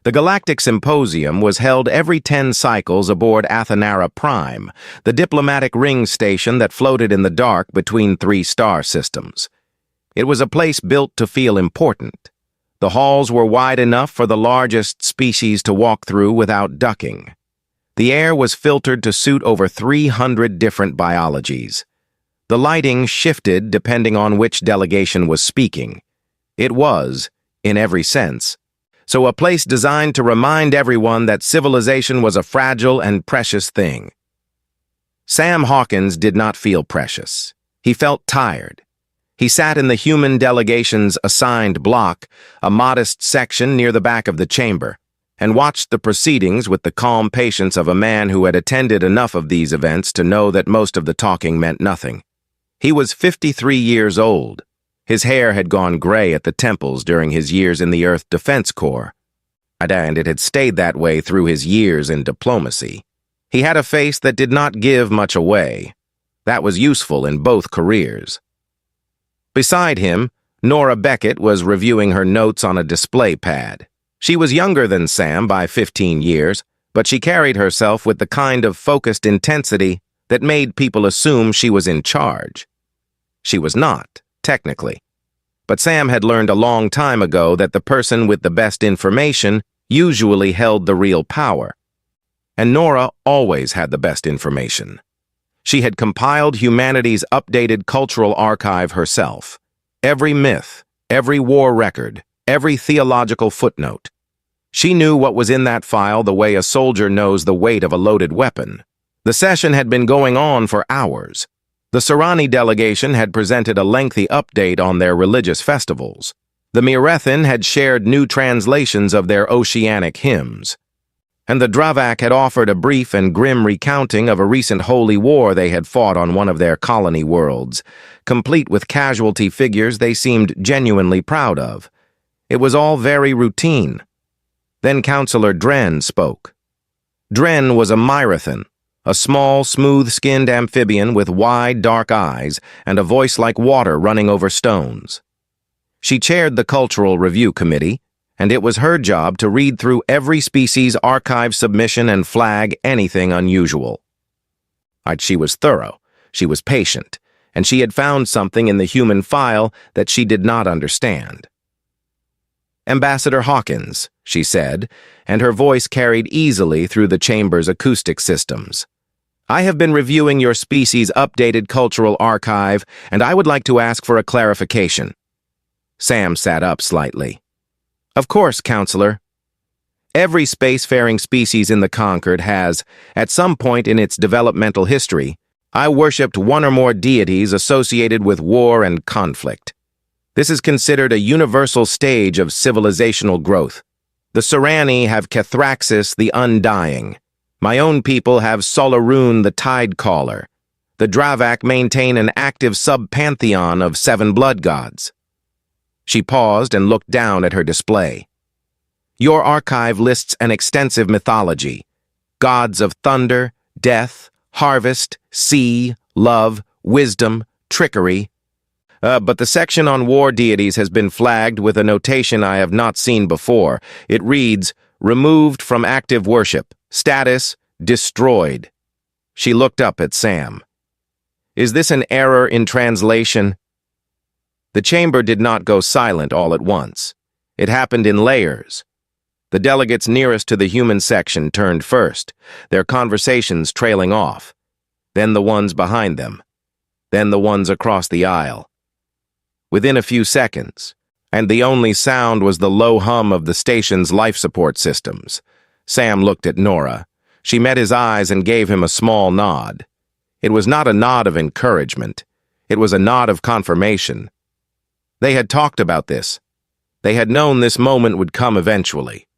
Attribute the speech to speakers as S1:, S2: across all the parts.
S1: The Galactic Symposium was held every 10 cycles aboard Athenara Prime, the diplomatic ring station that floated in the dark between 3 star systems. It was a place built to feel important. The halls were wide enough for the largest species to walk through without ducking. The air was filtered to suit over 300 different biologies. The lighting shifted depending on which delegation was speaking. It was, in every sense, so a place designed to remind everyone that civilization was a fragile and precious thing. Sam Hawkins did not feel precious. He felt tired. He sat in the human delegation's assigned block, a modest section near the back of the chamber, and watched the proceedings with the calm patience of a man who had attended enough of these events to know that most of the talking meant nothing. He was 53 years old. His hair had gone gray at the temples during his years in the Earth Defense Corps, and it had stayed that way through his years in diplomacy. He had a face that did not give much away. That was useful in both careers. Beside him, Nora Beckett was reviewing her notes on a display pad. She was younger than Sam by 15 years, but she carried herself with the kind of focused intensity that made people assume she was in charge. She was not, technically. But Sam had learned a long time ago that the person with the best information usually held the real power. And Nora always had the best information. She had compiled humanity's updated cultural archive herself. Every myth, every war record, every theological footnote. She knew what was in that file the way a soldier knows the weight of a loaded weapon. The session had been going on for hours. The Serani delegation had presented a lengthy update on their religious festivals. The Mirethin had shared new translations of their oceanic hymns. And the Dravak had offered a brief and grim recounting of a recent holy war they had fought on one of their colony worlds, complete with casualty figures they seemed genuinely proud of. It was all very routine. Then Counselor Dren spoke. Dren was a Mirethin, a small, smooth-skinned amphibian with wide, dark eyes and a voice like water running over stones. She chaired the Cultural Review Committee, and it was her job to read through every species archive submission and flag anything unusual. She was thorough, she was patient, and she had found something in the human file that she did not understand. Ambassador Hawkins, she said, and her voice carried easily through the chamber's acoustic systems. I have been reviewing your species' updated cultural archive, and I would like to ask for a clarification. Sam sat up slightly. Of course, Counselor. Every spacefaring species in the Concord has, at some point in its developmental history, worshipped one or more deities associated with war and conflict. This is considered a universal stage of civilizational growth. The Serani have Kethraxis the Undying. My own people have Solaroon the Tidecaller. The Dravak maintain an active sub-pantheon of 7 blood gods. She paused and looked down at her display. Your archive lists an extensive mythology. Gods of thunder, death, harvest, sea, love, wisdom, trickery. But the section on war deities has been flagged with a notation I have not seen before. It reads, removed from active worship. Status, destroyed. She looked up at Sam. Is this an error in translation? The chamber did not go silent all at once. It happened in layers. The delegates nearest to the human section turned first, their conversations trailing off. Then the ones behind them. Then the ones across the aisle. Within a few seconds, and the only sound was the low hum of the station's life support systems. Sam looked at Nora. She met his eyes and gave him a small nod. It was not a nod of encouragement. It was a nod of confirmation. They had talked about this. They had known this moment would come eventually.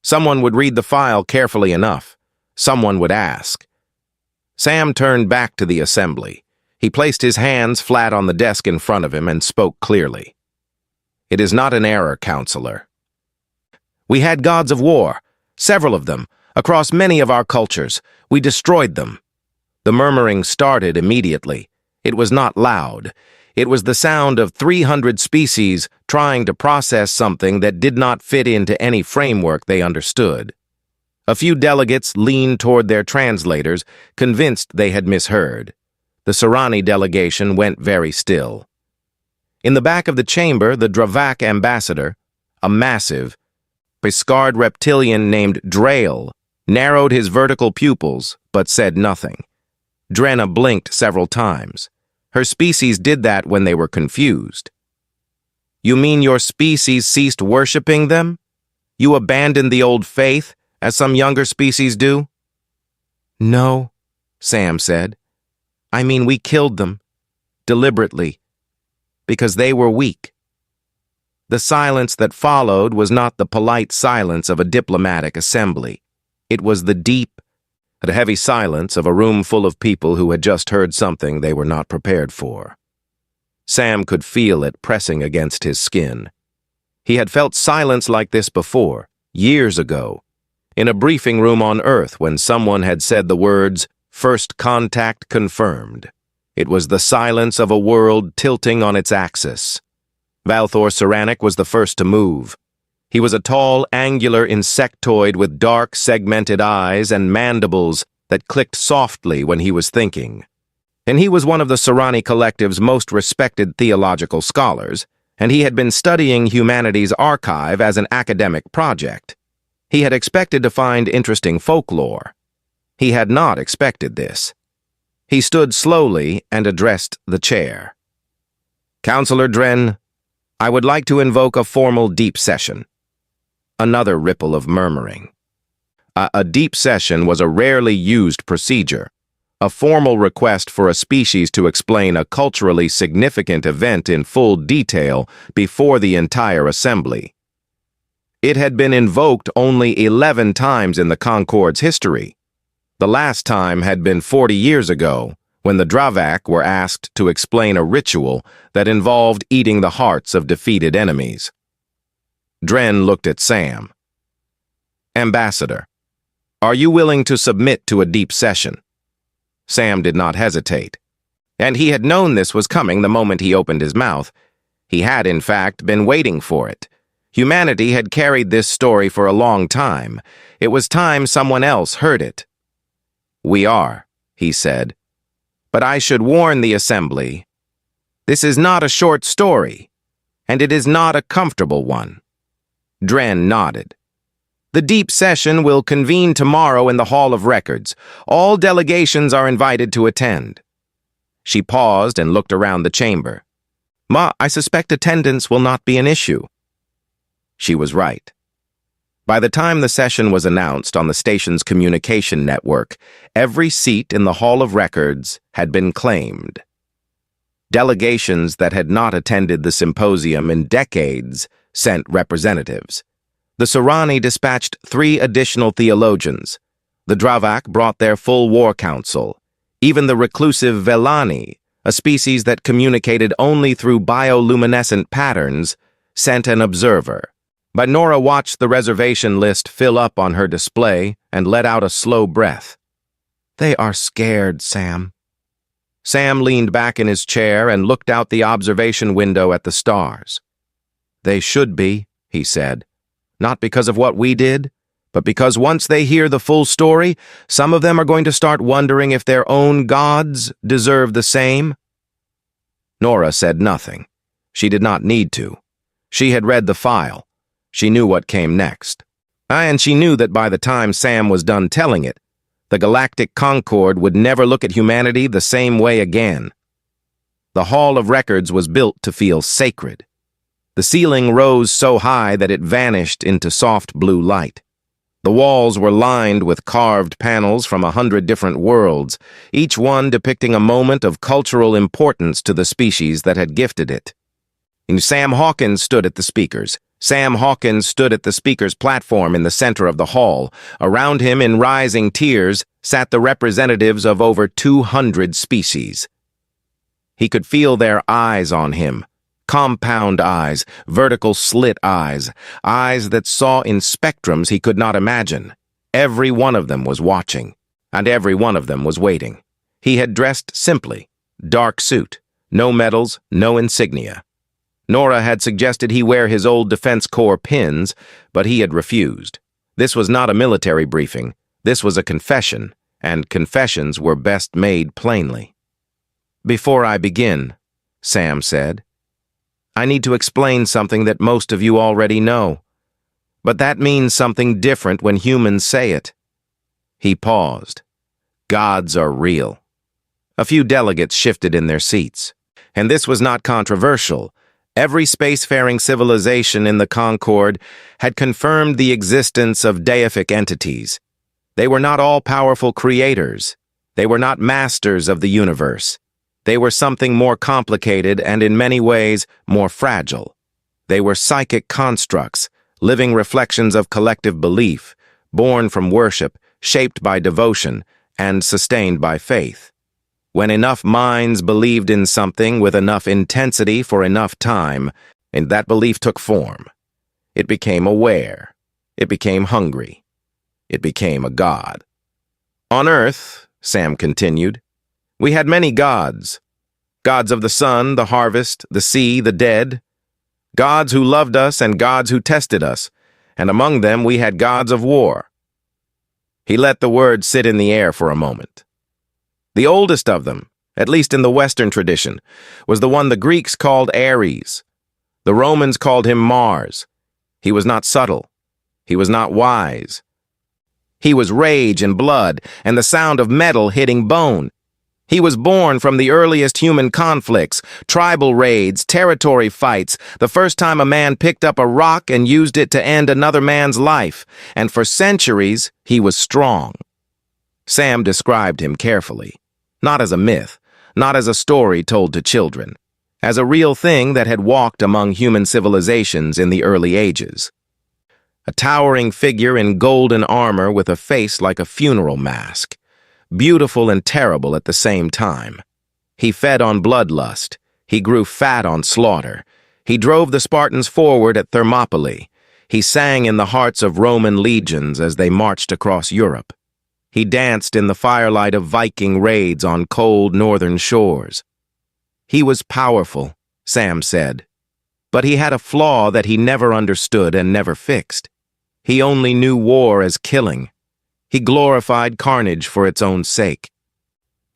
S1: Someone would read the file carefully enough. Someone would ask. Sam turned back to the assembly. He placed his hands flat on the desk in front of him and spoke clearly. It is not an error, Counselor. We had gods of war, several of them, across many of our cultures. We destroyed them. The murmuring started immediately. It was not loud. It was the sound of 300 species trying to process something that did not fit into any framework they understood. A few delegates leaned toward their translators, convinced they had misheard. The Serani delegation went very still. In the back of the chamber, the Dravak ambassador, a massive, bescarred reptilian named Drail, narrowed his vertical pupils but said nothing. Drenna blinked several times. Her species did that when they were confused. "You mean your species ceased worshipping them? You abandoned the old faith, as some younger species do?" "No," Sam said. "I mean, we killed them, deliberately, because they were weak." The silence that followed was not the polite silence of a diplomatic assembly. It was the deep, the heavy silence of a room full of people who had just heard something they were not prepared for. Sam could feel it pressing against his skin. He had felt silence like this before, years ago, in a briefing room on Earth when someone had said the words, "First contact confirmed." It was the silence of a world tilting on its axis. Valthor Saranic was the first to move. He was a tall, angular insectoid with dark, segmented eyes and mandibles that clicked softly when he was thinking. And he was one of the Serani Collective's most respected theological scholars, and he had been studying humanity's archive as an academic project. He had expected to find interesting folklore. He had not expected this. He stood slowly and addressed the chair. "Counselor Dren, I would like to invoke a formal deep session." Another ripple of murmuring. A deep session was a rarely used procedure, a formal request for a species to explain a culturally significant event in full detail before the entire assembly. It had been invoked only 11 times in the Concord's history. The last time had been 40 years ago, when the Dravak were asked to explain a ritual that involved eating the hearts of defeated enemies. Dren looked at Sam. "Ambassador, are you willing to submit to a deep session?" Sam did not hesitate. And he had known this was coming the moment he opened his mouth. He had, in fact, been waiting for it. Humanity had carried this story for a long time. It was time someone else heard it. "We are," he said. "But I should warn the assembly. This is not a short story, and it is not a comfortable one." Dren nodded. "The deep session will convene tomorrow in the Hall of Records. All delegations are invited to attend." She paused and looked around the chamber. I suspect attendance will not be an issue." She was right. By the time the session was announced on the station's communication network, every seat in the Hall of Records had been claimed. Delegations that had not attended the symposium in decades sent representatives. The Serani dispatched 3 additional theologians. The Dravak brought their full war council. Even the reclusive Velani, a species that communicated only through bioluminescent patterns, sent an observer. But Nora watched the reservation list fill up on her display and let out a slow breath. "They are scared, Sam." Sam leaned back in his chair and looked out the observation window at the stars. "They should be," he said. "Not because of what we did, but because once they hear the full story, some of them are going to start wondering if their own gods deserve the same." Nora said nothing. She did not need to. She had read the file. She knew what came next. And she knew that by the time Sam was done telling it, the Galactic Concord would never look at humanity the same way again. The Hall of Records was built to feel sacred. The ceiling rose so high that it vanished into soft blue light. The walls were lined with carved panels from 100 different worlds, each one depicting a moment of cultural importance to the species that had gifted it. And Sam Hawkins stood at the speakers. Sam Hawkins stood at the speaker's platform in the center of the hall. Around him, in rising tiers, sat the representatives of over 200 species. He could feel their eyes on him. Compound eyes, vertical slit eyes, eyes that saw in spectrums he could not imagine. Every one of them was watching, and every one of them was waiting. He had dressed simply, dark suit, No medals, no insignia. Nora had suggested he wear his old Defense Corps pins, but he had refused. This was not a military briefing. This was a confession, and confessions were best made plainly. "Before I begin," Sam said, "I need to explain something that most of you already know. But that means something different when humans say it." He paused. "Gods are real." A few delegates shifted in their seats. And this was not controversial. Every spacefaring civilization in the Concord had confirmed the existence of deific entities. They were not all-powerful creators. They were not masters of the universe. They were something more complicated and in many ways more fragile. They were psychic constructs, living reflections of collective belief, born from worship, shaped by devotion, and sustained by faith. When enough minds believed in something with enough intensity for enough time, and that belief took form, it became aware. It became hungry. It became a god. "On Earth," Sam continued, "we had many gods. Gods of the sun, the harvest, the sea, the dead. Gods who loved us and gods who tested us, and among them we had gods of war." He let the word sit in the air for a moment. The oldest of them, at least in the Western tradition, was the one the Greeks called Ares. The Romans called him Mars. He was not subtle. He was not wise. He was rage and blood and the sound of metal hitting bone. He was born from the earliest human conflicts, tribal raids, territory fights, the first time a man picked up a rock and used it to end another man's life, and for centuries he was strong. Sam described him carefully. Not as a myth, not as a story told to children, as a real thing that had walked among human civilizations in the early ages. A towering figure in golden armor with a face like a funeral mask, beautiful and terrible at the same time. He fed on bloodlust. He grew fat on slaughter. He drove the Spartans forward at Thermopylae. He sang in the hearts of Roman legions as they marched across Europe. He danced in the firelight of Viking raids on cold northern shores. He was powerful, Sam said, but he had a flaw that he never understood and never fixed. He only knew war as killing. He glorified carnage for its own sake.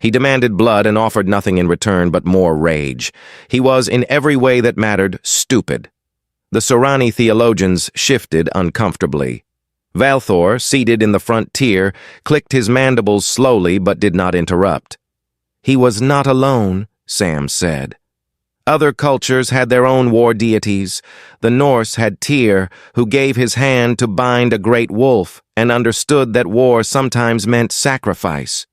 S1: He demanded blood and offered nothing in return but more rage. He was, in every way that mattered, stupid. The Sorani theologians shifted uncomfortably. Valthor, seated in the front tier, clicked his mandibles slowly but did not interrupt. He was not alone, Sam said. Other cultures had their own war deities. The Norse had Tyr, who gave his hand to bind a great wolf and understood that war sometimes meant sacrifice.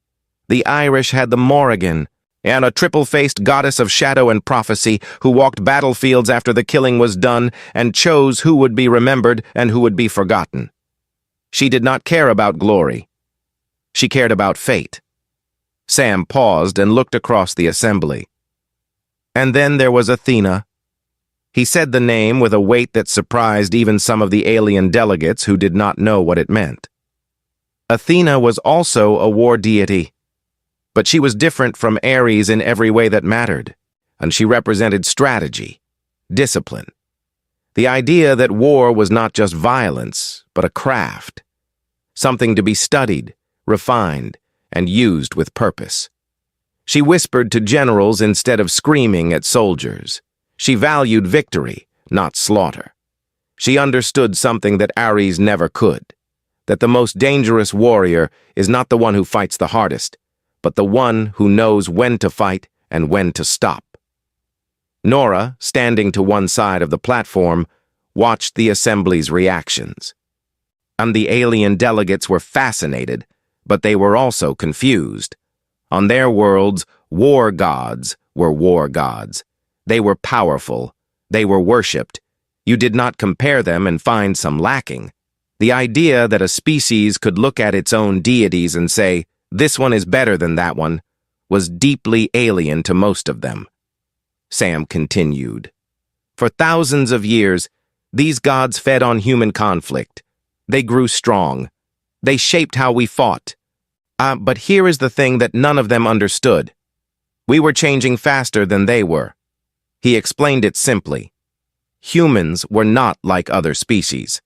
S1: The Irish had the Morrigan, and a triple-faced goddess of shadow and prophecy who walked battlefields after the killing was done and chose who would be remembered and who would be forgotten. She did not care about glory. She cared about fate. Sam paused and looked across the assembly. And then there was Athena. He said the name with a weight that surprised even some of the alien delegates who did not know what it meant. Athena was also a war deity, but she was different from Ares in every way that mattered, and she represented strategy, discipline. The idea that war was not just violence, but a craft, something to be studied, refined, and used with purpose. She whispered to generals instead of screaming at soldiers. She valued victory, not slaughter. She understood something that Ares never could, that the most dangerous warrior is not the one who fights the hardest, but the one who knows when to fight and when to stop. Nora, standing to one side of the platform, watched the assembly's reactions. And the alien delegates were fascinated, but they were also confused. On their worlds, war gods were war gods. They were powerful. They were worshipped. You did not compare them and find some lacking. The idea that a species could look at its own deities and say, "This one is better than that one," was deeply alien to most of them. Sam continued. For thousands of years, these gods fed on human conflict. They grew strong. They shaped how we fought. But here is the thing that none of them understood. We were changing faster than they were. He explained it simply. Humans were not like other species.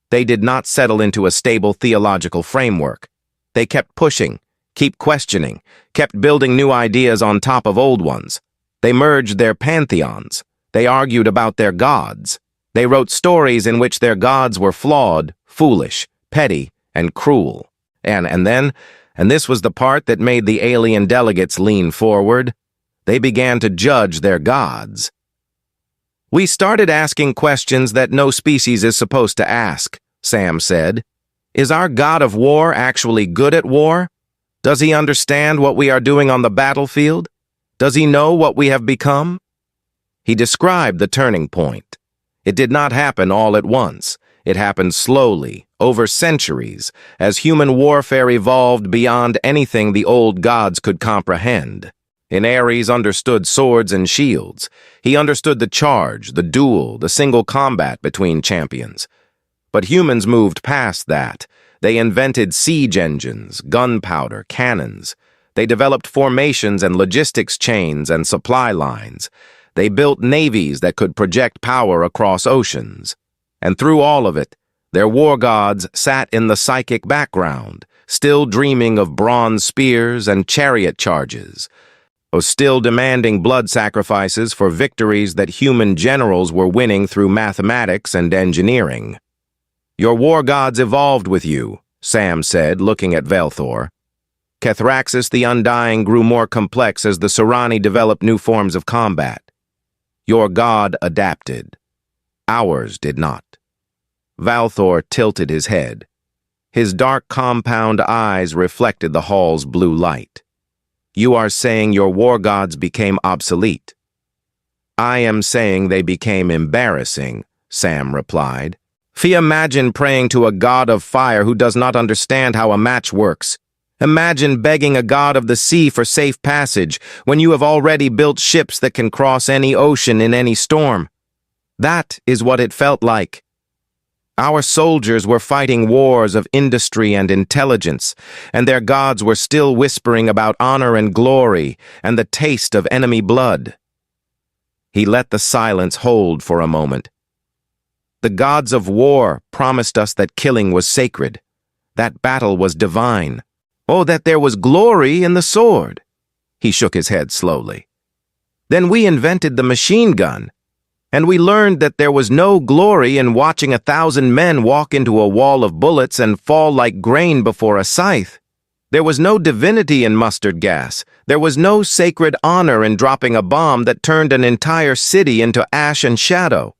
S1: They did not settle into a stable theological framework. They kept pushing, kept questioning, kept building new ideas on top of old ones. They merged their pantheons. They argued about their gods. They wrote stories in which their gods were flawed, foolish, petty, and cruel. And this was the part that made the alien delegates lean forward, they began to judge their gods. We started asking questions that no species is supposed to ask, Sam said. Is our god of war actually good at war? Does he understand what we are doing on the battlefield? Does he know what we have become? He described the turning point. It did not happen all at once. It happened slowly, over centuries, as human warfare evolved beyond anything the old gods could comprehend. Ares understood swords and shields. He understood the charge, the duel, the single combat between champions. But humans moved past that. They invented siege engines, gunpowder, cannons. They developed formations and logistics chains and supply lines. They built navies that could project power across oceans. And through all of it, their war gods sat in the psychic background, still dreaming of bronze spears and chariot charges, still demanding blood sacrifices for victories that human generals were winning through mathematics and engineering. Your war gods evolved with you, Sam said, looking at Velthor. Kethraxis the Undying grew more complex as the Serani developed new forms of combat. Your god adapted. Ours did not. Valthor tilted his head. His dark compound eyes reflected the hall's blue light. You are saying your war gods became obsolete. I am saying they became embarrassing, Sam replied. Imagine praying to a god of fire who does not understand how a match works. Imagine begging a god of the sea for safe passage when you have already built ships that can cross any ocean in any storm. That is what it felt like. Our soldiers were fighting wars of industry and intelligence, and their gods were still whispering about honor and glory and the taste of enemy blood. He let the silence hold for a moment. The gods of war promised us that killing was sacred, that battle was divine, that there was glory in the sword. He shook his head slowly. Then we invented the machine gun, and we learned that there was no glory in watching 1,000 men walk into a wall of bullets and fall like grain before a scythe. There was no divinity in mustard gas. There was no sacred honor in dropping a bomb that turned an entire city into ash and shadow.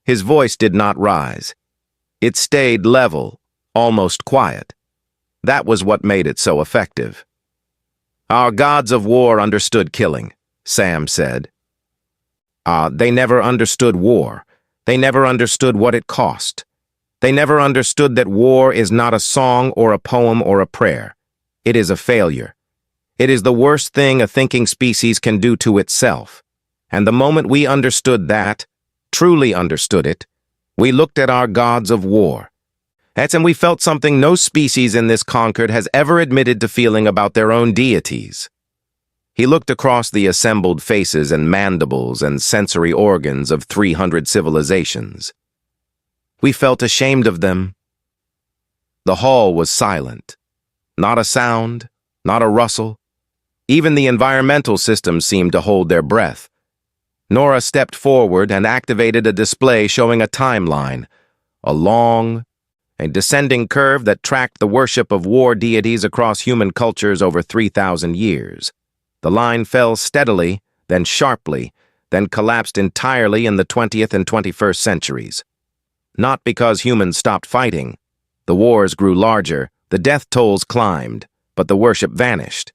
S1: His voice did not rise. It stayed level, almost quiet. That was what made it so effective. Our gods of war understood killing, Sam said. They never understood war. They never understood what it cost. They never understood that war is not a song or a poem or a prayer. It is a failure. It is the worst thing a thinking species can do to itself. And the moment we understood that, truly understood it, we looked at our gods of war. And we felt something no species in this conquered has ever admitted to feeling about their own deities. He looked across the assembled faces and mandibles and sensory organs of 300 civilizations. We felt ashamed of them. The hall was silent. Not a sound, not a rustle. Even the environmental systems seemed to hold their breath. Nora stepped forward and activated a display showing a timeline, a long and descending curve that tracked the worship of war deities across human cultures over 3,000 years. The line fell steadily, then sharply, then collapsed entirely in the 20th and 21st centuries. Not because humans stopped fighting. The wars grew larger, the death tolls climbed, but the worship vanished.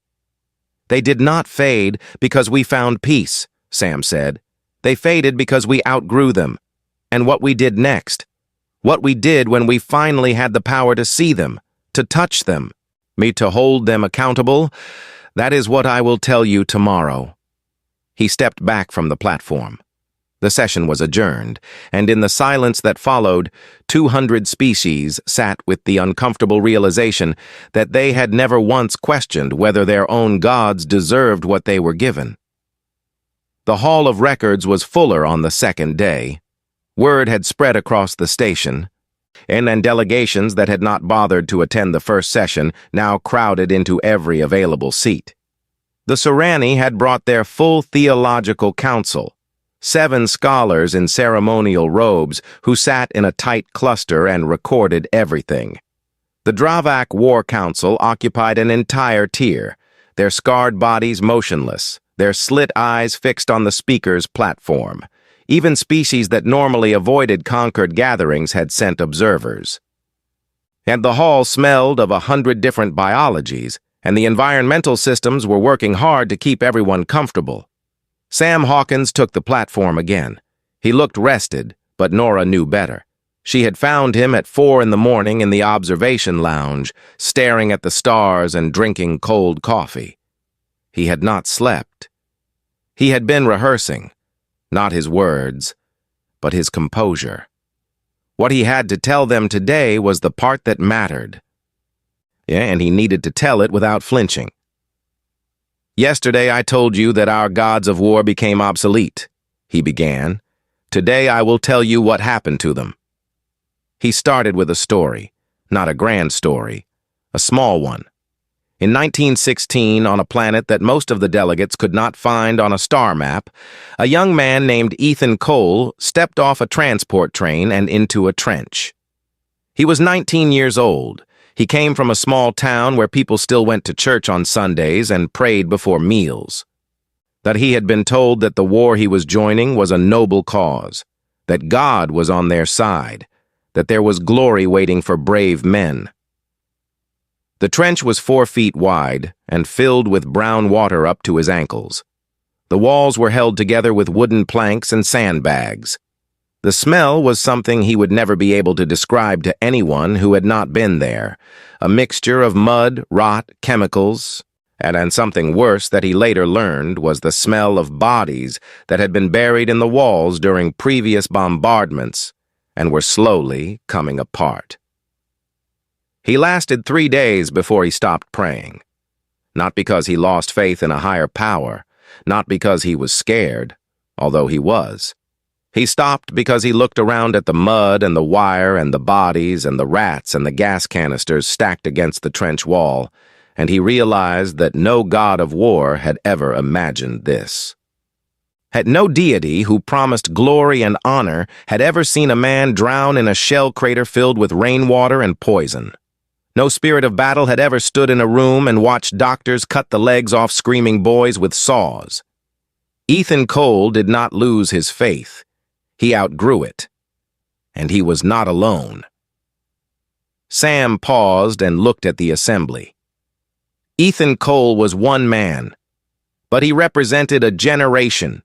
S1: They did not fade because we found peace, Sam said. They faded because we outgrew them. And what we did next, what we did when we finally had the power to see them, to touch them, to hold them accountable, that is what I will tell you tomorrow. He stepped back from the platform. The session was adjourned, and in the silence that followed, 200 species sat with the uncomfortable realization that they had never once questioned whether their own gods deserved what they were given. The Hall of Records was fuller on the second day. Word had spread across the station, and delegations that had not bothered to attend the first session now crowded into every available seat. The Serani had brought their full theological council, 7 scholars in ceremonial robes who sat in a tight cluster and recorded everything. The Dravak War Council occupied an entire tier, their scarred bodies motionless, their slit eyes fixed on the speaker's platform. Even species that normally avoided conquered gatherings had sent observers. And the hall smelled of 100 different biologies, and the environmental systems were working hard to keep everyone comfortable. Sam Hawkins took the platform again. He looked rested, but Nora knew better. She had found him at 4 in the morning in the observation lounge, staring at the stars and drinking cold coffee. He had not slept. He had been rehearsing, not his words, but his composure. What he had to tell them today was the part that mattered. And he needed to tell it without flinching. "Yesterday I told you that our gods of war became obsolete," he began. "Today I will tell you what happened to them." He started with a story, not a grand story, a small one. In 1916, on a planet that most of the delegates could not find on a star map, a young man named Ethan Cole stepped off a transport train and into a trench. He was 19 years old. He came from a small town where people still went to church on Sundays and prayed before meals. That he had been told that the war he was joining was a noble cause, that God was on their side, that there was glory waiting for brave men. The trench was 4 feet wide and filled with brown water up to his ankles. The walls were held together with wooden planks and sandbags. The smell was something he would never be able to describe to anyone who had not been there, a mixture of mud, rot, chemicals, and something worse that he later learned was the smell of bodies that had been buried in the walls during previous bombardments and were slowly coming apart. He lasted 3 days before he stopped praying. Not because he lost faith in a higher power, not because he was scared, although he was. He stopped because he looked around at the mud and the wire and the bodies and the rats and the gas canisters stacked against the trench wall, and he realized that no god of war had ever imagined this. Had no deity who promised glory and honor had ever seen a man drown in a shell crater filled with rainwater and poison. No spirit of battle had ever stood in a room and watched doctors cut the legs off screaming boys with saws. Ethan Cole did not lose his faith. He outgrew it. And he was not alone. Sam paused and looked at the assembly. Ethan Cole was one man, but he represented a generation.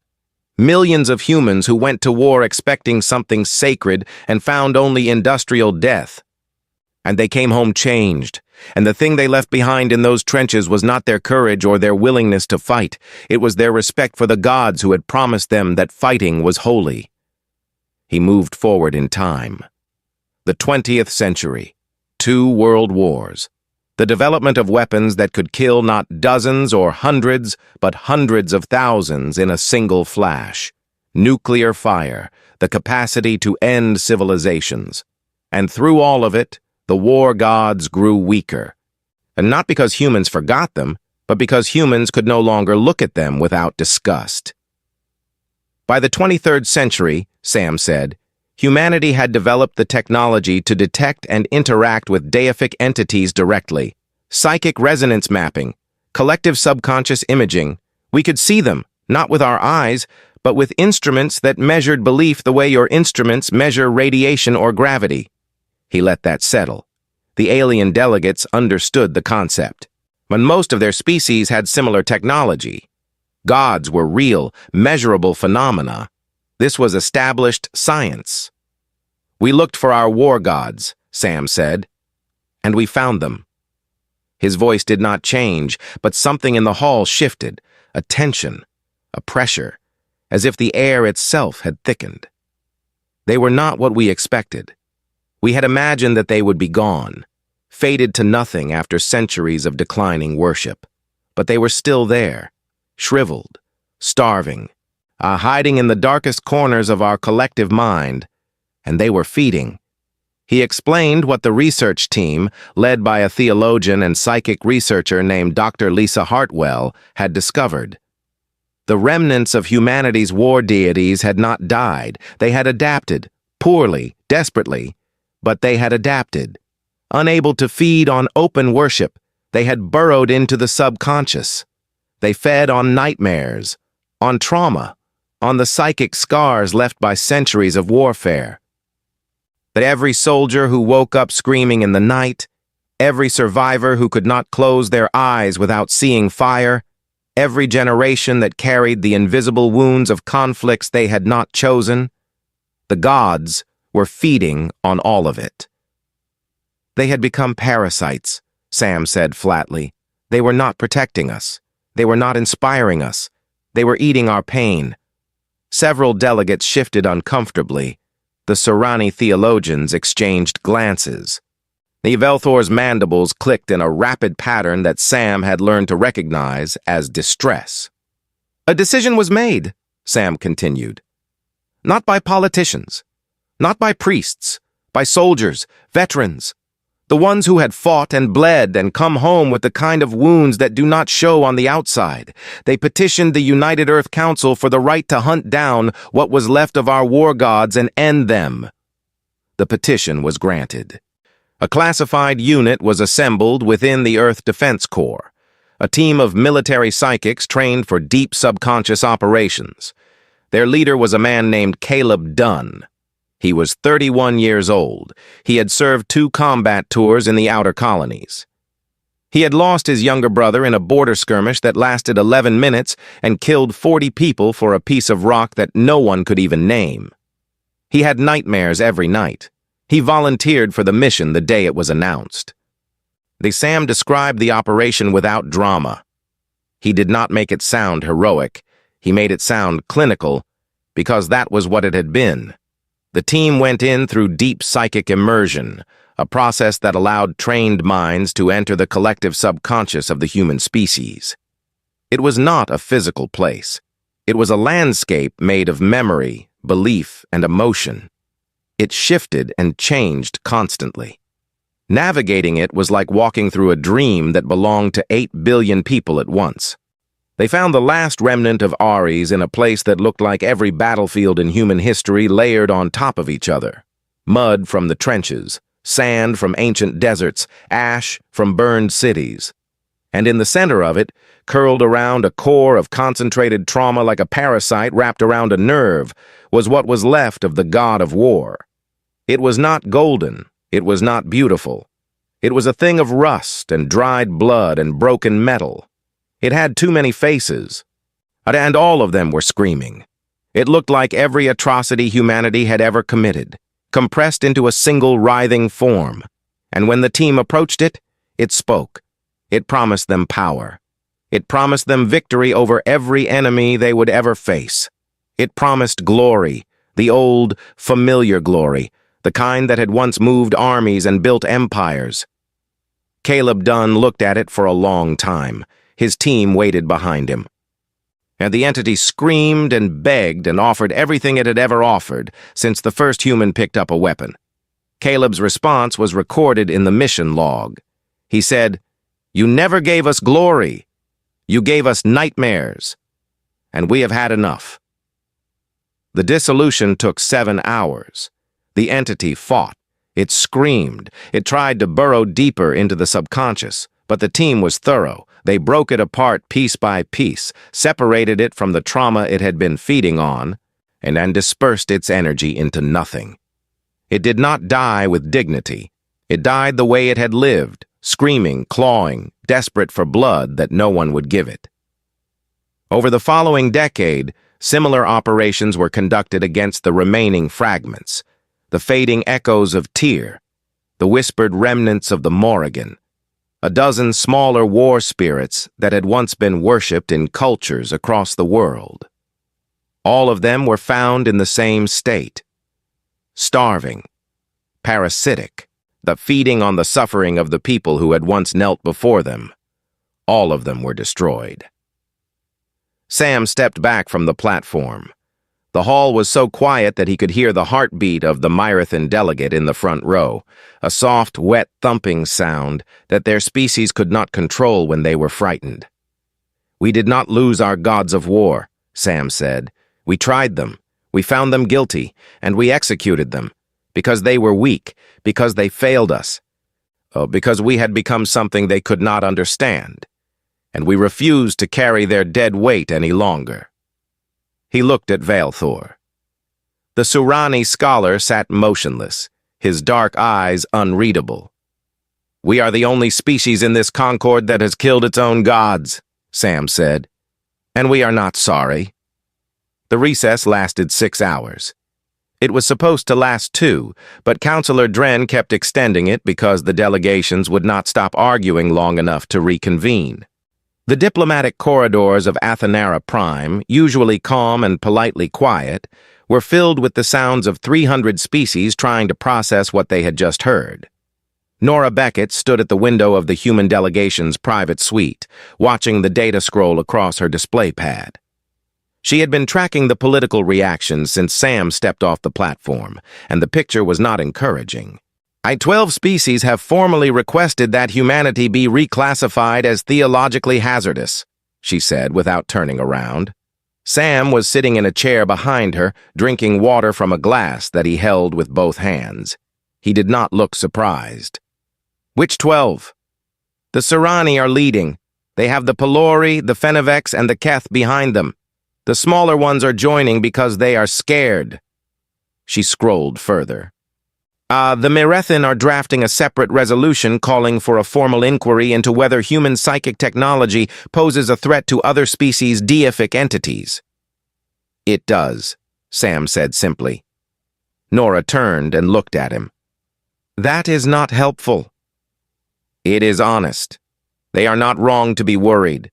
S1: Millions of humans who went to war expecting something sacred and found only industrial death. And they came home changed, and the thing they left behind in those trenches was not their courage or their willingness to fight. It was their respect for the gods who had promised them that fighting was holy. He moved forward in time. The 20th century, 2 world wars, the development of weapons that could kill not dozens or hundreds, but hundreds of thousands in a single flash, nuclear fire, the capacity to end civilizations. And through all of it, the war gods grew weaker. And not because humans forgot them, but because humans could no longer look at them without disgust. By the 23rd century, Sam said, humanity had developed the technology to detect and interact with deific entities directly. Psychic resonance mapping, collective subconscious imaging. We could see them, not with our eyes, but with instruments that measured belief the way your instruments measure radiation or gravity. He let that settle. The alien delegates understood the concept. But most of their species had similar technology. Gods were real, measurable phenomena. This was established science. "We looked for our war gods," Sam said, "and we found them." His voice did not change, but something in the hall shifted, a tension, a pressure. as if the air itself had thickened. They were not what we expected. We had imagined that they would be gone, faded to nothing after centuries of declining worship. But they were still there, shriveled, starving, hiding in the darkest corners of our collective mind, and they were feeding. He explained what the research team, led by a theologian and psychic researcher named Dr. Lisa Hartwell, had discovered. The remnants of humanity's war deities had not died. They had adapted, poorly, desperately, but they had adapted. Unable to feed on open worship, they had burrowed into the subconscious. They fed on nightmares, on trauma, on the psychic scars left by centuries of warfare. That every soldier who woke up screaming in the night, every survivor who could not close their eyes without seeing fire, every generation that carried the invisible wounds of conflicts they had not chosen, the gods were feeding on all of it. They had become parasites, Sam said flatly. They were not protecting us. They were not inspiring us. They were eating our pain. Several delegates shifted uncomfortably. The Sorani theologians exchanged glances. Velthor's mandibles clicked in a rapid pattern that Sam had learned to recognize as distress. A decision was made, Sam continued. Not by politicians, not by priests, by soldiers, veterans, the ones who had fought and bled and come home with the kind of wounds that do not show on the outside. They petitioned the United Earth Council for the right to hunt down what was left of our war gods and end them. The petition was granted. A classified unit was assembled within the Earth Defense Corps, a team of military psychics trained for deep subconscious operations. Their leader was a man named Caleb Dunn. He was 31 years old. He had served 2 combat tours in the outer colonies. He had lost his younger brother in a border skirmish that lasted 11 minutes and killed 40 people for a piece of rock that no one could even name. He had nightmares every night. He volunteered for the mission the day it was announced. Sam described the operation without drama. He did not make it sound heroic. He made it sound clinical, because that was what it had been. The team went in through deep psychic immersion, a process that allowed trained minds to enter the collective subconscious of the human species. It was not a physical place. It was a landscape made of memory, belief, and emotion. It shifted and changed constantly. Navigating it was like walking through a dream that belonged to 8 billion people at once. They found the last remnant of Ares in a place that looked like every battlefield in human history layered on top of each other. Mud from the trenches, sand from ancient deserts, ash from burned cities. And in the center of it, curled around a core of concentrated trauma like a parasite wrapped around a nerve, was what was left of the god of war. It was not golden. It was not beautiful. It was a thing of rust and dried blood and broken metal. It had too many faces, and all of them were screaming. It looked like every atrocity humanity had ever committed, compressed into a single writhing form. And when the team approached it, it spoke. It promised them power. It promised them victory over every enemy they would ever face. It promised glory, the old, familiar glory, the kind that had once moved armies and built empires. Caleb Dunn looked at it for a long time. His team waited behind him. And the entity screamed and begged and offered everything it had ever offered since the first human picked up a weapon. Caleb's response was recorded in the mission log. He said, "You never gave us glory. You gave us nightmares. And we have had enough." The dissolution took 7 hours. The entity fought. It screamed. It tried to burrow deeper into the subconscious, but the team was thorough. They broke it apart piece by piece, separated it from the trauma it had been feeding on, and then dispersed its energy into nothing. It did not die with dignity. It died the way it had lived, screaming, clawing, desperate for blood that no one would give it. Over the following decade, similar operations were conducted against the remaining fragments, the fading echoes of Tyr, the whispered remnants of the Morrigan, a dozen smaller war spirits that had once been worshipped in cultures across the world. All of them were found in the same state. Starving, parasitic, feeding on the suffering of the people who had once knelt before them. All of them were destroyed. Sam stepped back from the platform. The hall was so quiet that he could hear the heartbeat of the Myrathan delegate in the front row, a soft, wet thumping sound that their species could not control when they were frightened. "We did not lose our gods of war," Sam said. "We tried them. We found them guilty, and we executed them, because they were weak, because they failed us, because we had become something they could not understand, and we refused to carry their dead weight any longer." He looked at Valethor. The Surani scholar sat motionless, his dark eyes unreadable. "We are the only species in this concord that has killed its own gods," Sam said, "and we are not sorry." The recess lasted 6 hours. It was supposed to last 2, but Councillor Dren kept extending it because the delegations would not stop arguing long enough to reconvene. The diplomatic corridors of Athenara Prime, usually calm and politely quiet, were filled with the sounds of 300 species trying to process what they had just heard. Nora Beckett stood at the window of the human delegation's private suite, watching the data scroll across her display pad. She had been tracking the political reactions since Sam stepped off the platform, and the picture was not encouraging. "12 species have formally requested that humanity be reclassified as theologically hazardous," she said without turning around. Sam was sitting in a chair behind her, drinking water from a glass that he held with both hands. He did not look surprised. "Which 12? "The Surani are leading. They have the Pelori, the Fenevex, and the Keth behind them. The smaller ones are joining because they are scared." She scrolled further. "The Myrathan are drafting a separate resolution calling for a formal inquiry into whether human psychic technology poses a threat to other species' deific entities." "It does," Sam said simply. Nora turned and looked at him. "That is not helpful." "It is honest. They are not wrong to be worried.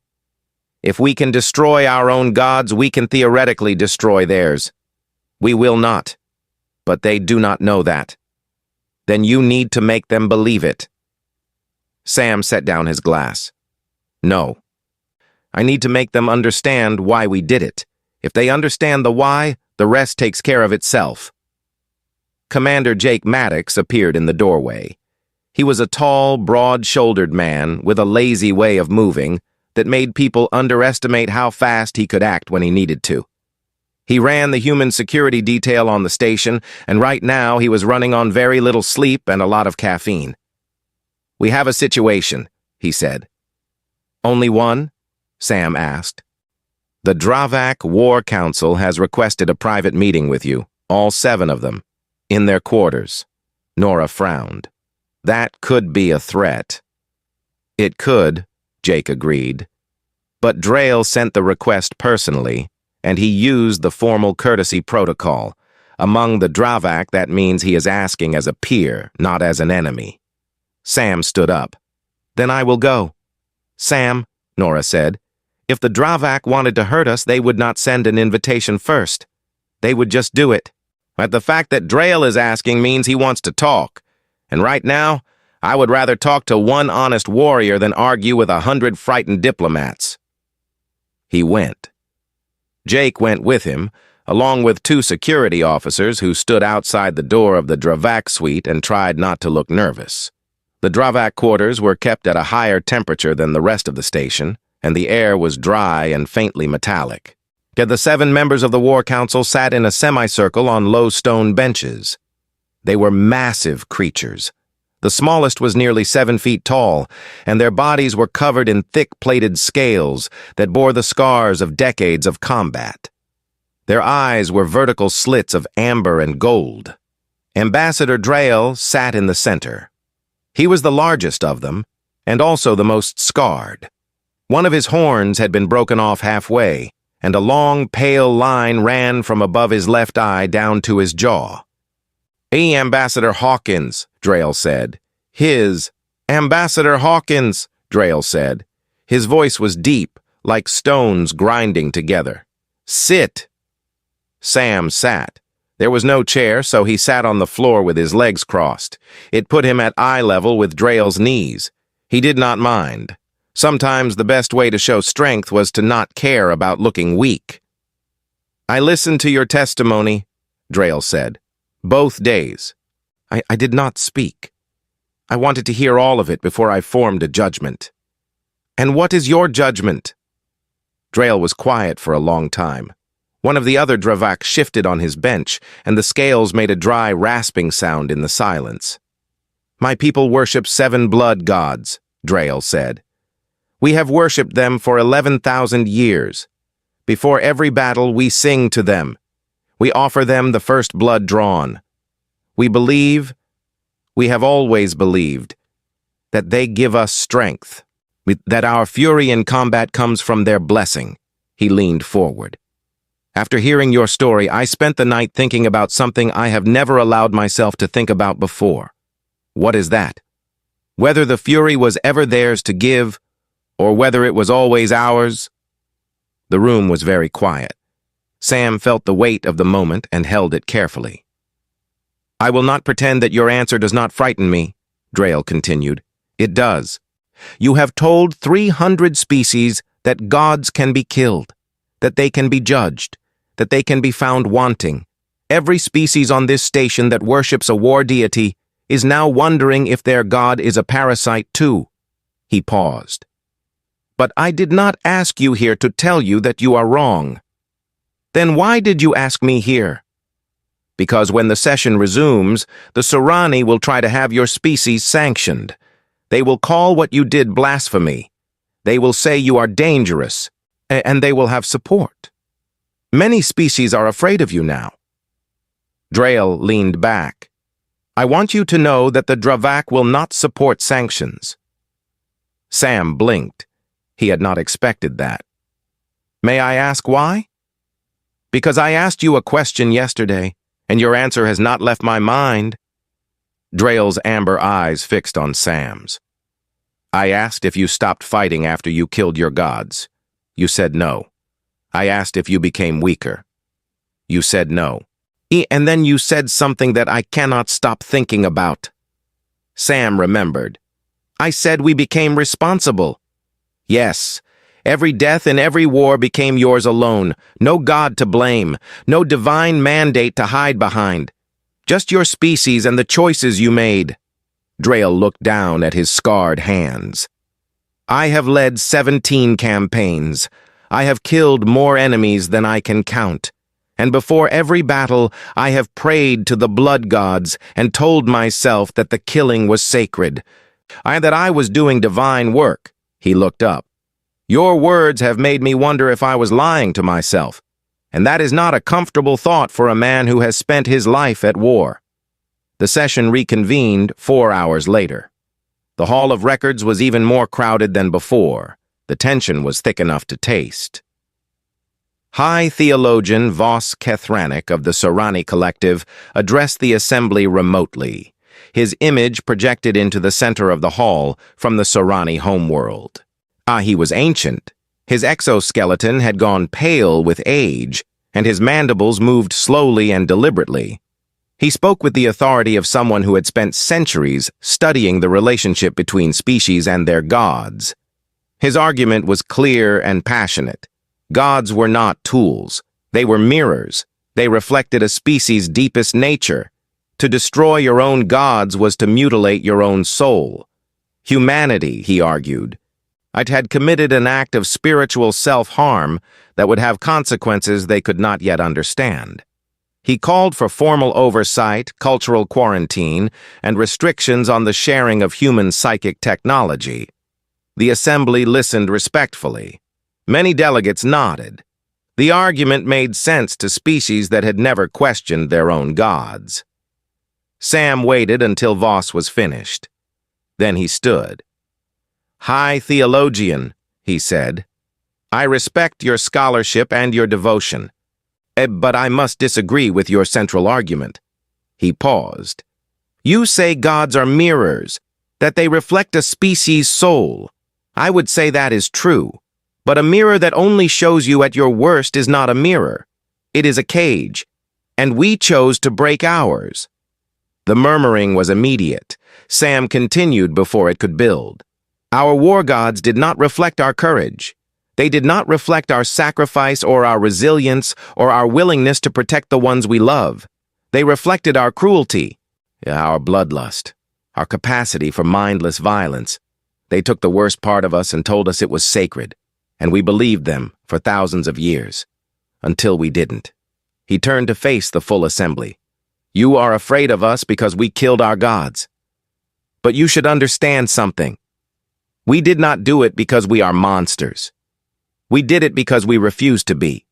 S1: If we can destroy our own gods, we can theoretically destroy theirs. We will not, but they do not know that. Then you need to make them believe it." Sam set down his glass. "No. I need to make them understand why we did it. If they understand the why, the rest takes care of itself." Commander Jake Maddox appeared in the doorway. He was a tall, broad-shouldered man with a lazy way of moving that made people underestimate how fast he could act when he needed to. He ran the human security detail on the station, and right now he was running on very little sleep and a lot of caffeine. "We have a situation," he said. "Only one?" Sam asked. "The Dravak War Council has requested a private meeting with you, all 7 of them, in their quarters." Nora frowned. "That could be a threat." "It could," Jake agreed. "But Drail sent the request personally, and he used the formal courtesy protocol. Among the Dravak, that means he is asking as a peer, not as an enemy." Sam stood up. "Then I will go." "Sam," Nora said, "if the Dravak wanted to hurt us, they would not send an invitation first. They would just do it. But the fact that Drail is asking means he wants to talk. And right now, I would rather talk to one honest warrior than argue with 100 frightened diplomats." He went. Jake went with him, along with 2 security officers who stood outside the door of the Dravak suite and tried not to look nervous. The Dravak quarters were kept at a higher temperature than the rest of the station, and the air was dry and faintly metallic. The 7 members of the War Council sat in a semicircle on low stone benches. They were massive creatures. The smallest was nearly 7 feet tall, and their bodies were covered in thick-plated scales that bore the scars of decades of combat. Their eyes were vertical slits of amber and gold. Ambassador Drail sat in the center. He was the largest of them, and also the most scarred. One of his horns had been broken off halfway, and a long, pale line ran from above his left eye down to his jaw. "Hey, Ambassador Hawkins," Drail said. Ambassador Hawkins," Drail said. His voice was deep, like stones grinding together. "Sit." Sam sat. There was no chair, so he sat on the floor with his legs crossed. It put him at eye level with Drail's knees. He did not mind. Sometimes the best way to show strength was to not care about looking weak. "I listened to your testimony," Drail said. "Both days. I did not speak. I wanted to hear all of it before I formed a judgment." "And what is your judgment?" Drail was quiet for a long time. One of the other Dravak shifted on his bench, and the scales made a dry, rasping sound in the silence. "My people worship 7 blood gods," Drail said. "We have worshipped them for 11,000 years. Before every battle, we sing to them. We offer them the first blood drawn. We have always believed, that they give us strength, that our fury in combat comes from their blessing." He leaned forward. "After hearing your story, I spent the night thinking about something I have never allowed myself to think about before. What is that? Whether the fury was ever theirs to give, or whether it was always ours?" The room was very quiet. Sam felt the weight of the moment and held it carefully. "I will not pretend that your answer does not frighten me," Drail continued. "It does. You have told 300 species that gods can be killed, that they can be judged, that they can be found wanting. Every species on this station that worships a war deity is now wondering if their god is a parasite too." He paused. "But I did not ask you here to tell you that you are wrong." "Then why did you ask me here?" "Because when the session resumes, the Sorani will try to have your species sanctioned. They will call what you did blasphemy. They will say you are dangerous, and they will have support. Many species are afraid of you now." Drail leaned back. "I want you to know that the Dravak will not support sanctions." Sam blinked. He had not expected that. "May I ask why?" "Because I asked you a question yesterday, and your answer has not left my mind." Drail's amber eyes fixed on Sam's. "I asked if you stopped fighting after you killed your gods. You said no. I asked if you became weaker. You said no. And then you said something that I cannot stop thinking about." Sam remembered. "I said we became responsible." "Yes. Every death in every war became yours alone. No god to blame. No divine mandate to hide behind. Just your species and the choices you made." Drail looked down at his scarred hands. "I have led 17 campaigns. I have killed more enemies than I can count. And before every battle, I have prayed to the blood gods and told myself that the killing was sacred. That I was doing divine work." He looked up. "Your words have made me wonder if I was lying to myself, and that is not a comfortable thought for a man who has spent his life at war." The session reconvened 4 hours later. The Hall of Records was even more crowded than before. The tension was thick enough to taste. High Theologian Vos Kethranik of the Sorani Collective addressed the assembly remotely, his image projected into the center of the hall from the Sorani homeworld. He was ancient. His exoskeleton had gone pale with age, and his mandibles moved slowly and deliberately. He spoke with the authority of someone who had spent centuries studying the relationship between species and their gods. His argument was clear and passionate. Gods were not tools. They were mirrors. They reflected a species' deepest nature. To destroy your own gods was to mutilate your own soul. Humanity, he argued, had committed an act of spiritual self-harm that would have consequences they could not yet understand. He called for formal oversight, cultural quarantine, and restrictions on the sharing of human psychic technology. The assembly listened respectfully. Many delegates nodded. The argument made sense to species that had never questioned their own gods. Sam waited until Voss was finished. Then he stood. "High Theologian," he said, "I respect your scholarship and your devotion. But I must disagree with your central argument." He paused. "You say gods are mirrors, that they reflect a species' soul. I would say that is true, but a mirror that only shows you at your worst is not a mirror. It is a cage, and we chose to break ours." The murmuring was immediate. Sam continued before it could build. "Our war gods did not reflect our courage. They did not reflect our sacrifice or our resilience or our willingness to protect the ones we love. They reflected our cruelty, our bloodlust, our capacity for mindless violence. They took the worst part of us and told us it was sacred, and we believed them for thousands of years, until we didn't." He turned to face the full assembly. "You are afraid of us because we killed our gods. But you should understand something. We did not do it because we are monsters. We did it because we refused to be.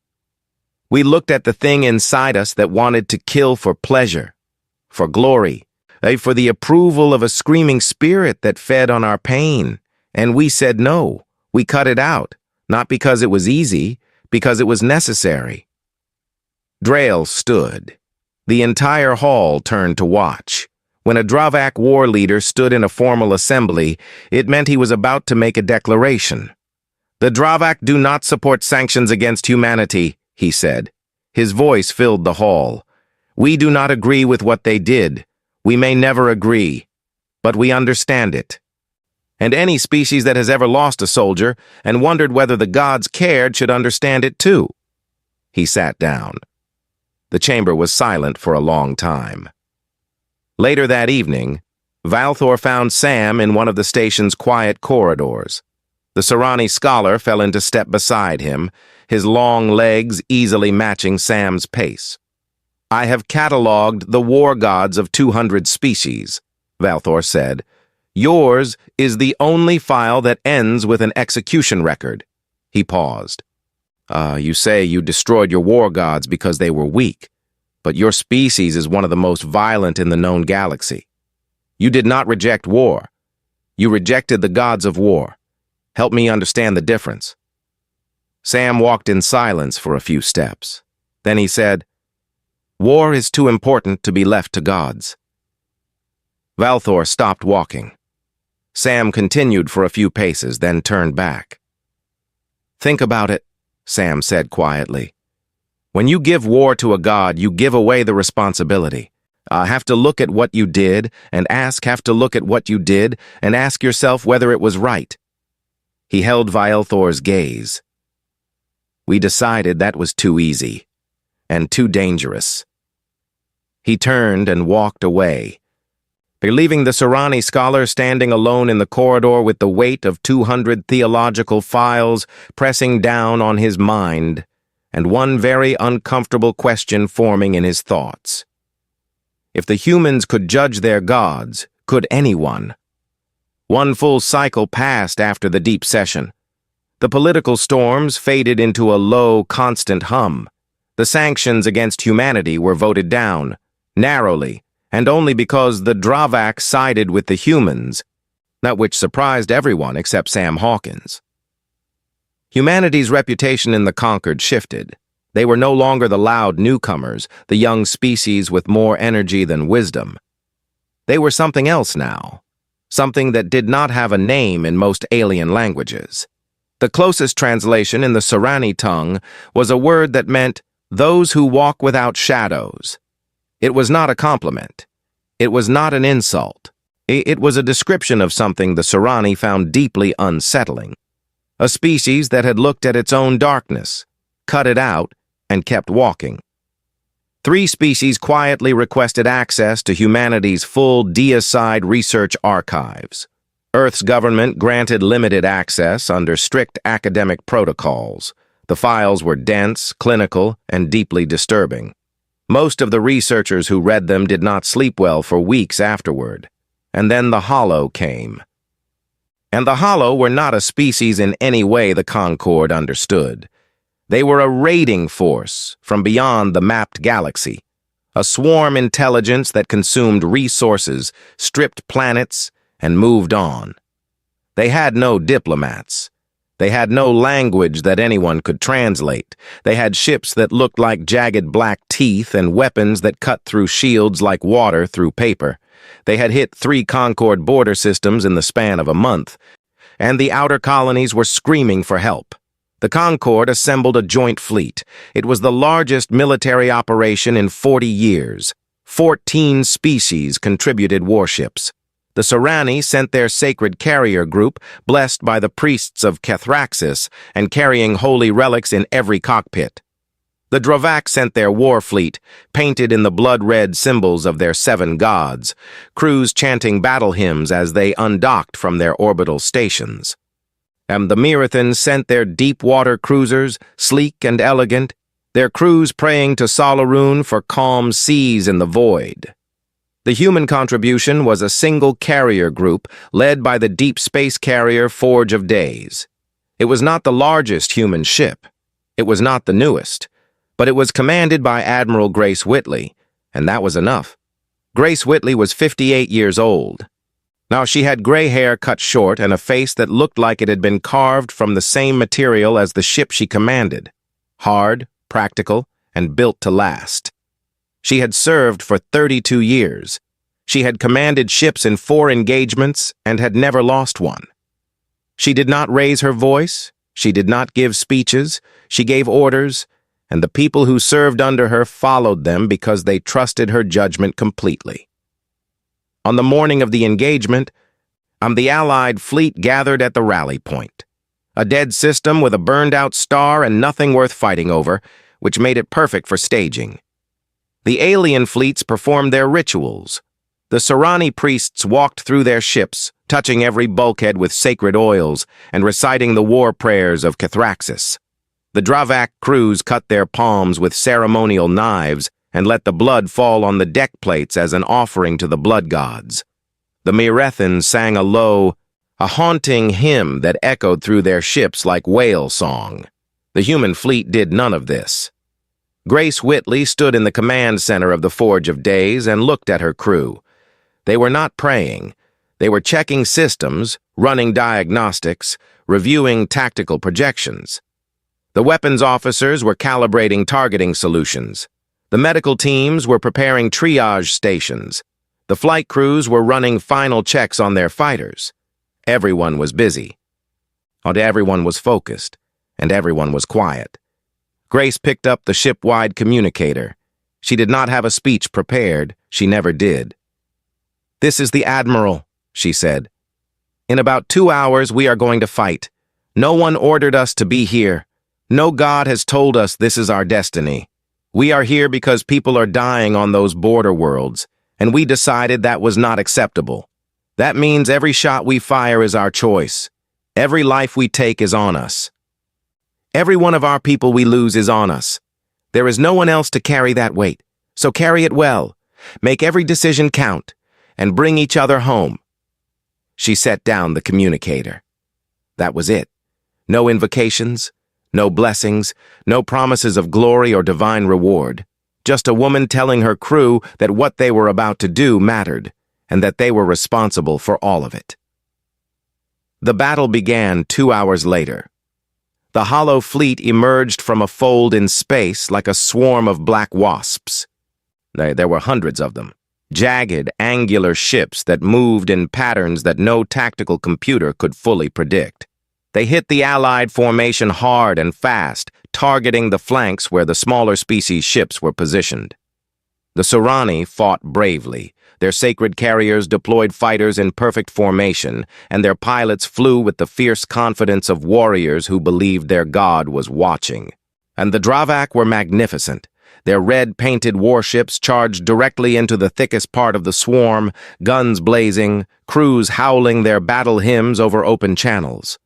S1: We looked at the thing inside us that wanted to kill for pleasure, for glory, for the approval of a screaming spirit that fed on our pain. And we said no. We cut it out, not because it was easy, because it was necessary." Drail stood. The entire hall turned to watch. When a Dravak war leader stood in a formal assembly, it meant he was about to make a declaration. "The Dravak do not support sanctions against humanity," he said. His voice filled the hall. "We do not agree with what they did. We may never agree, but we understand it. And any species that has ever lost a soldier and wondered whether the gods cared should understand it too." He sat down. The chamber was silent for a long time. Later that evening, Valthor found Sam in one of the station's quiet corridors. The Serani scholar fell into step beside him, his long legs easily matching Sam's pace. "I have catalogued the war gods of 200 species," Valthor said. "Yours is the only file that ends with an execution record." He paused. You say you destroyed your war gods because they were weak, but your species is one of the most violent in the known galaxy. You did not reject war. You rejected the gods of war. Help me understand the difference." Sam walked in silence for a few steps. Then he said, "War is too important to be left to gods." Valthor stopped walking. Sam continued for a few paces, then turned back. "Think about it," Sam said quietly. "When you give war to a god, you give away the responsibility. Have to look at what you did, and have to look at what you did, and ask yourself whether it was right." He held Valthor's gaze. "We decided that was too easy, and too dangerous." He turned and walked away, leaving the Serani scholar standing alone in the corridor with the weight of 200 theological files pressing down on his mind, and one very uncomfortable question forming in his thoughts. If the humans could judge their gods, could anyone? One full cycle passed after the deep session. The political storms faded into a low, constant hum. The sanctions against humanity were voted down, narrowly, and only because the Dravak sided with the humans, not which surprised everyone except Sam Hawkins. Humanity's reputation in the conquered shifted. They were no longer the loud newcomers, the young species with more energy than wisdom. They were something else now, something that did not have a name in most alien languages. The closest translation in the Serani tongue was a word that meant "those who walk without shadows." It was not a compliment. It was not an insult. It was a description of something the Serani found deeply unsettling. A species that had looked at its own darkness, cut it out, and kept walking. 3 species quietly requested access to humanity's full deicide research archives. Earth's government granted limited access under strict academic protocols. The files were dense, clinical, and deeply disturbing. Most of the researchers who read them did not sleep well for weeks afterward. And then the Hollow came. And the Hollow were not a species in any way the Concord understood. They were a raiding force from beyond the mapped galaxy, a swarm intelligence that consumed resources, stripped planets, and moved on. They had no diplomats. They had no language that anyone could translate. They had ships that looked like jagged black teeth and weapons that cut through shields like water through paper. They had hit 3 Concord border systems in the span of a month, and the outer colonies were screaming for help. The Concorde assembled a joint fleet. It was the largest military operation in 40 years. 14 species contributed warships. The Sorani sent their sacred carrier group, blessed by the priests of Kethraxis and carrying holy relics in every cockpit. The Dravak sent their war fleet, painted in the blood-red symbols of their 7 gods, crews chanting battle hymns as they undocked from their orbital stations. And the Mirathans sent their deep-water cruisers, sleek and elegant, their crews praying to Solaroon for calm seas in the void. The human contribution was a single carrier group led by the deep space carrier Forge of Days. It was not the largest human ship. It was not the newest. But it was commanded by Admiral Grace Whitley, and that was enough. Grace Whitley was 58 years old. Now she had gray hair cut short and a face that looked like it had been carved from the same material as the ship she commanded. Hard, practical, and built to last. She had served for 32 years. She had commanded ships in 4 engagements and had never lost one. She did not raise her voice. She did not give speeches. She gave orders, and the people who served under her followed them because they trusted her judgment completely. On the morning of the engagement, the Allied fleet gathered at the rally point. A dead system with a burned-out star and nothing worth fighting over, which made it perfect for staging. The alien fleets performed their rituals. The Sorani priests walked through their ships, touching every bulkhead with sacred oils and reciting the war prayers of Kethraxis. The Dravak crews cut their palms with ceremonial knives and let the blood fall on the deck plates as an offering to the blood gods. The Mirathans sang a haunting hymn that echoed through their ships like whale song. The human fleet did none of this. Grace Whitley stood in the command center of the Forge of Days and looked at her crew. They were not praying. They were checking systems, running diagnostics, reviewing tactical projections. The weapons officers were calibrating targeting solutions. The medical teams were preparing triage stations. The flight crews were running final checks on their fighters. Everyone was busy. And everyone was focused, and everyone was quiet. Grace picked up the ship-wide communicator. She did not have a speech prepared. She never did. "This is the Admiral," she said. "In about 2 hours, we are going to fight. No one ordered us to be here. No god has told us this is our destiny. We are here because people are dying on those border worlds, and we decided that was not acceptable. That means every shot we fire is our choice. Every life we take is on us. Every one of our people we lose is on us. There is no one else to carry that weight, so carry it well. Make every decision count, and bring each other home." She set down the communicator. That was it. No invocations, no blessings, no promises of glory or divine reward. Just a woman telling her crew that what they were about to do mattered, and that they were responsible for all of it. The battle began 2 hours later. The hollow fleet emerged from a fold in space like a swarm of black wasps. There were hundreds of them, jagged, angular ships that moved in patterns that no tactical computer could fully predict. They hit the Allied formation hard and fast, targeting the flanks where the smaller species ships were positioned. The Sorani fought bravely. Their sacred carriers deployed fighters in perfect formation, and their pilots flew with the fierce confidence of warriors who believed their god was watching. And the Dravak were magnificent. Their red-painted warships charged directly into the thickest part of the swarm, guns blazing, crews howling their battle hymns over open channels.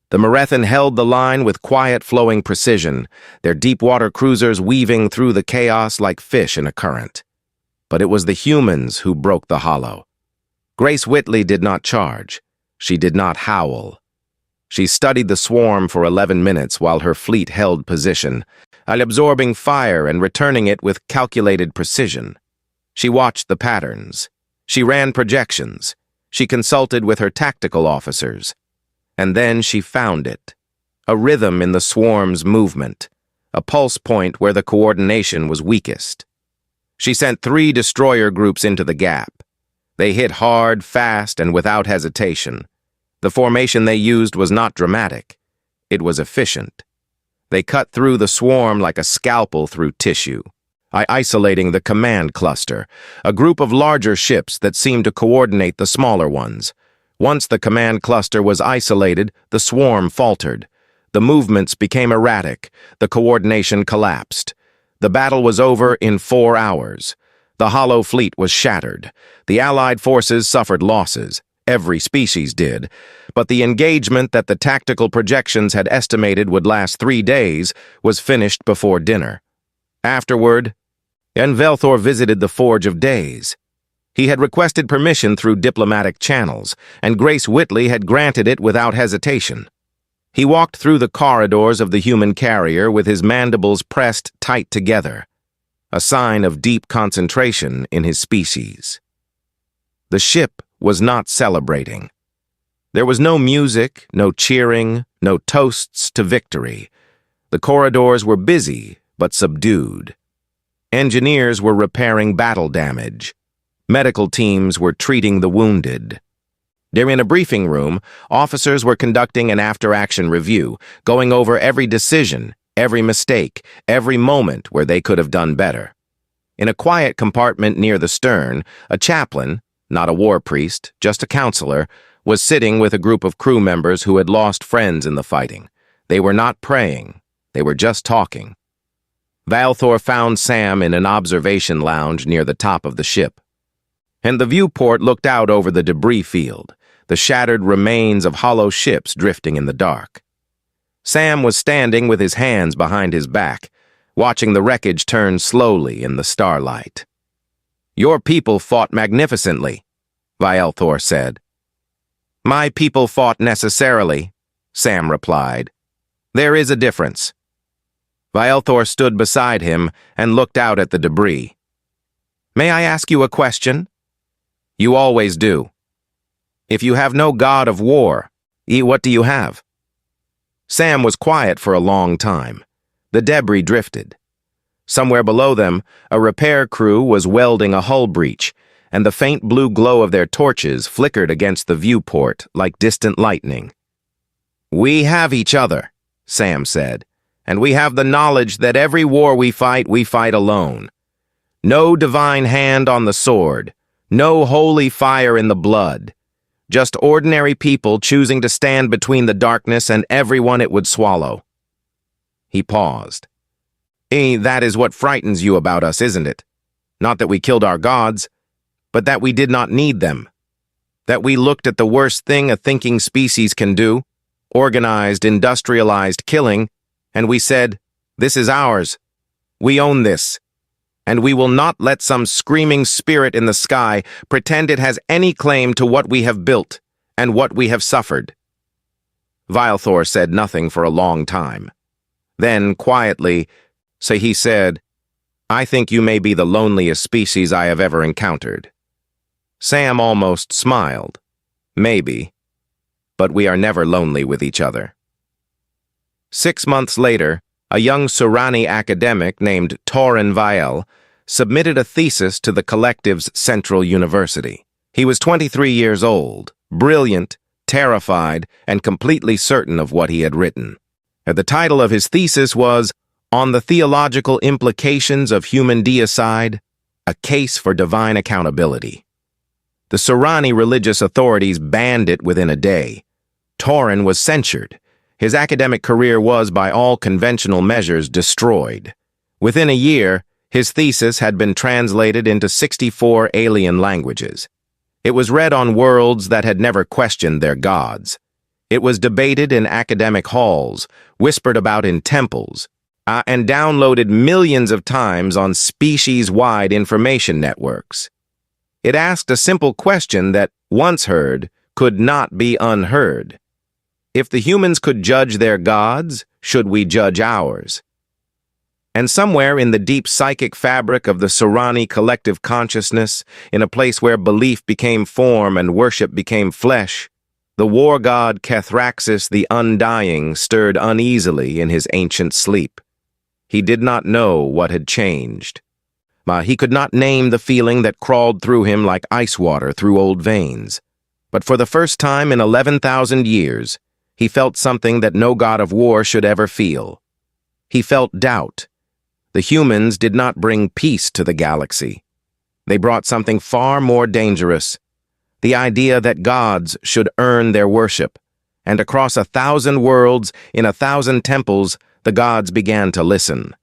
S1: The Merethan held the line with quiet, flowing precision, their deep-water cruisers weaving through the chaos like fish in a current. But it was the humans who broke the hollow. Grace Whitley did not charge. She did not howl. She studied the swarm for 11 minutes while her fleet held position, absorbing fire and returning it with calculated precision. She watched the patterns. She ran projections. She consulted with her tactical officers. And then she found it. A rhythm in the swarm's movement. A pulse point where the coordination was weakest. She sent 3 destroyer groups into the gap. They hit hard, fast, and without hesitation. The formation they used was not dramatic. It was efficient. They cut through the swarm like a scalpel through tissue, isolating the command cluster, a group of larger ships that seemed to coordinate the smaller ones. Once the command cluster was isolated, the swarm faltered. The movements became erratic. The coordination collapsed. The battle was over in 4 hours. The Hollow Fleet was shattered. The Allied forces suffered losses. Every species did. But the engagement that the tactical projections had estimated would last 3 days was finished before dinner. Afterward, Velthor visited the Forge of Days. He had requested permission through diplomatic channels, and Grace Whitley had granted it without hesitation. He walked through the corridors of the human carrier with his mandibles pressed tight together, a sign of deep concentration in his species. The ship was not celebrating. There was no music, no cheering, no toasts to victory. The corridors were busy, but subdued. Engineers were repairing battle damage. Medical teams were treating the wounded. During a briefing room, officers were conducting an after-action review, going over every decision, every mistake, every moment where they could have done better. In a quiet compartment near the stern, a chaplain, not a war priest, just a counselor, was sitting with a group of crew members who had lost friends in the fighting. They were not praying. They were just talking. Valthor found Sam in an observation lounge near the top of the ship. And the viewport looked out over the debris field, the shattered remains of hollow ships drifting in the dark. Sam was standing with his hands behind his back, watching the wreckage turn slowly in the starlight. "Your people fought magnificently," Valthor said. "My people fought necessarily," Sam replied. "There is a difference." Valthor stood beside him and looked out at the debris. "May I ask you a question?" "You always do." "If you have no god of war, what do you have?" Sam was quiet for a long time. The debris drifted. Somewhere below them, a repair crew was welding a hull breach, and the faint blue glow of their torches flickered against the viewport like distant lightning. "We have each other," Sam said, "and we have the knowledge that every war we fight alone. No divine hand on the sword, no holy fire in the blood. Just ordinary people choosing to stand between the darkness and everyone it would swallow." He paused. That is what frightens you about us, isn't it? Not that we killed our gods, but that we did not need them. That we looked at the worst thing a thinking species can do, organized, industrialized killing, and we said, this is ours. We own this. And we will not let some screaming spirit in the sky pretend it has any claim to what we have built and what we have suffered. Valthor said nothing for a long time. Then, quietly, he said, "I think you may be the loneliest species I have ever encountered." Sam almost smiled. "Maybe. But we are never lonely with each other." 6 months later, a young Surani academic named Torin Viel submitted a thesis to the collective's Central University. He was 23 years old, brilliant, terrified, and completely certain of what he had written. The title of his thesis was "On the Theological Implications of Human Deicide, a Case for Divine Accountability." The Surani religious authorities banned it within a day. Torin was censured. His academic career was, by all conventional measures, destroyed. Within a year, his thesis had been translated into 64 alien languages. It was read on worlds that had never questioned their gods. It was debated in academic halls, whispered about in temples, and downloaded millions of times on species-wide information networks. It asked a simple question that, once heard, could not be unheard. If the humans could judge their gods, should we judge ours? And somewhere in the deep psychic fabric of the Surani collective consciousness, in a place where belief became form and worship became flesh, the war god Kethraxis the Undying stirred uneasily in his ancient sleep. He did not know what had changed. He could not name the feeling that crawled through him like ice water through old veins. But for the first time in 11,000 years, he felt something that no god of war should ever feel. He felt doubt. The humans did not bring peace to the galaxy. They brought something far more dangerous, the idea that gods should earn their worship. And across 1,000 worlds, in 1,000 temples, the gods began to listen.